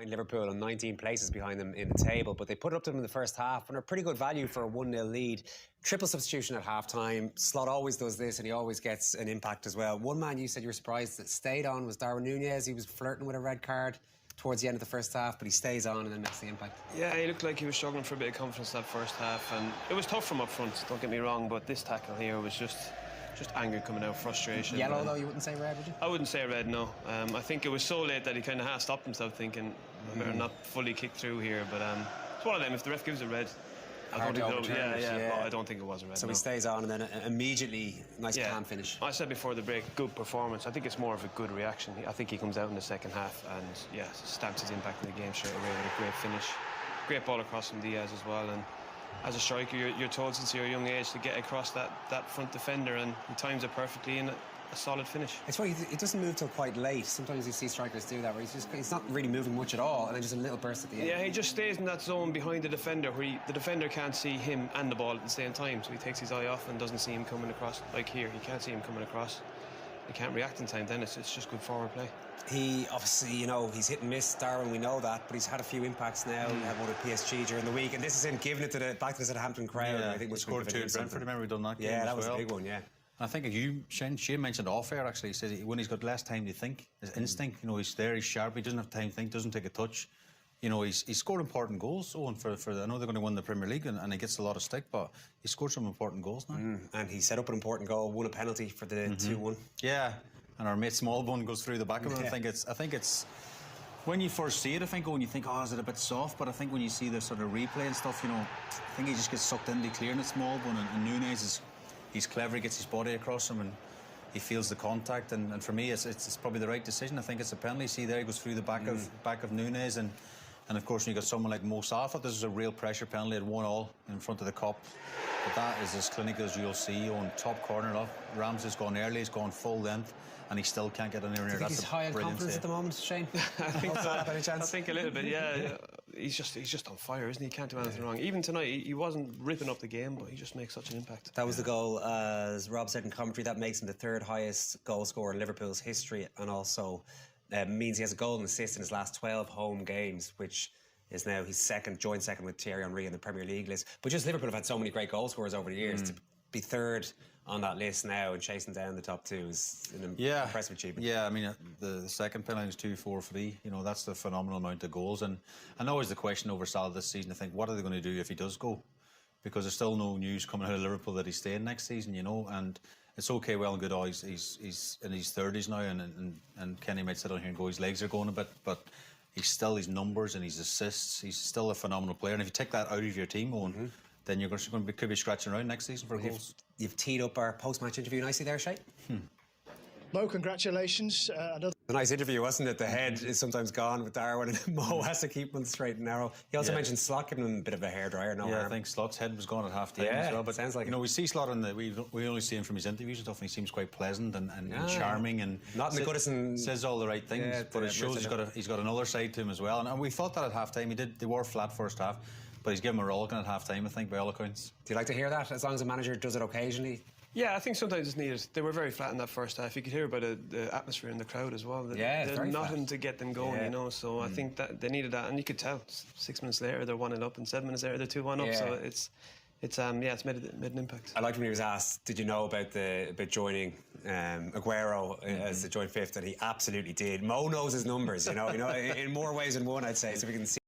behind Liverpool and 19 places behind them in the table, but they put it up to them in the first half and are pretty good value for a 1-0 lead. Triple substitution at half-time. Slot always does this and he always gets an impact as well. One man you said you were surprised that stayed on was Darwin Núñez. He was flirting with a red card towards the end of the first half, but he stays on and then makes the impact. Yeah, he looked like he was struggling for a bit of confidence that first half, and it was tough from up front, don't get me wrong, but this tackle here was just anger coming out, frustration. Yellow though, you wouldn't say red, would you? I wouldn't say red, no. I think it was so late that he kind of has stopped himself thinking, I better not fully kick through here, but it's one of them, if the ref gives a red, I don't think but I don't think it was a red. So he stays on and then immediately, nice calm finish. I said before the break, good performance. I think it's more of a good reaction. I think he comes out in the second half and, stamps his impact in the game straight away with a great finish. Great ball across from Diaz as well. And as a striker, you're told since you're a young age to get across that front defender, and he times it perfectly in a solid finish. It's funny, he doesn't move till quite late. Sometimes you see strikers do that, where he's not really moving much at all, and then just a little burst at the end. Yeah, he just stays in that zone behind the defender, where the defender can't see him and the ball at the same time, so he takes his eye off and doesn't see him coming across. Like here, he can't see him coming across. He can't react in time. Then it's just good forward play. He obviously, he's hit and miss, Darwin, we know that, but he's had a few impacts now. He had one at PSG during the week, and this is him giving it back to the Southampton crowd. Yeah, I think he scored 2 at Brentford. Remember we done that game? Yeah, that was a big one. Yeah. I think Shane mentioned off air actually. He says when he's got less time to think, his instinct, he's there, he's sharp, he doesn't have time to think, doesn't take a touch. He's scored important goals. Owen, for I know they're going to win the Premier League and he gets a lot of stick, but he scored some important goals now. And he set up an important goal, won a penalty for the 2-1. Yeah, and our mate Smallbone goes through the back of it. I think it's when you first see it, you think, is it a bit soft? But I think when you see the sort of replay and stuff, I think he just gets sucked into clearing it, Smallbone, and Núñez he's clever, he gets his body across him and he feels the contact, and for me it's probably the right decision. I think it's a penalty. See there, he goes through the back of Núñez, and of course when you got someone like Mo Salah, I thought this was a real pressure penalty at 1-1 in front of the Kop. But that is as clinical as you'll see. On top corner off, Ramsey's gone early, he's gone full length, and he still can't get anywhere near. Do you think he's high in confidence at the moment, Shane? I think a little bit, yeah. He's just on fire, isn't he? He can't do anything wrong. Even tonight, he wasn't ripping up the game, but he just makes such an impact. That was the goal, as Rob said in commentary, that makes him the 3rd highest goal scorer in Liverpool's history, and also means he has a goal and assist in his last 12 home games, which is now his joint second with Thierry Henry in the Premier League list. But just Liverpool have had so many great goal scorers over the years. To be 3rd on that list now and chasing down the top 2 is an impressive achievement. Yeah, I mean, the second penalty is 2-4-3. That's the phenomenal amount of goals. And always the question over Salah this season, I think, what are they going to do if he does go? Because there's still no news coming out of Liverpool that he's staying next season, and it's okay, well and good, he's in his 30s now, and Kenny might sit down here and go, his legs are going a bit, but he's still, his numbers and his assists, he's still a phenomenal player. And if you take that out of your team, Owen, then you're going to could be scratching around next season for goals. You've teed up our post-match interview nicely there, Shay. Mo, congratulations. A nice interview, wasn't it? The head is sometimes gone with Darwin, and Mo has to keep on the straight and narrow. He also mentioned Slot giving him a bit of a hairdryer. I think Slot's head was gone at half-time as well. But sounds like we see Slot we only see him from his interviews and stuff, and he seems quite pleasant and charming and not in the Goodison, says all the right things. But it shows he's got another side to him as well. And we thought that at half-time. They were flat first half, but he's given him a rollicking at half-time, I think, by all accounts. Do you like to hear that? As long as a manager does it occasionally. Yeah, I think sometimes it's needed. They were very flat in that first half. You could hear about the atmosphere in the crowd as well. There's nothing to get them going, So I think that they needed that, and you could tell 6 minutes later they're 1-0 up, and 7 minutes later they're 2-1 up. So it's made an impact. I liked when he was asked, did you know about joining Aguero as the joint 5th, and he absolutely did. Mo knows his numbers, in more ways than one, I'd say. So we can see.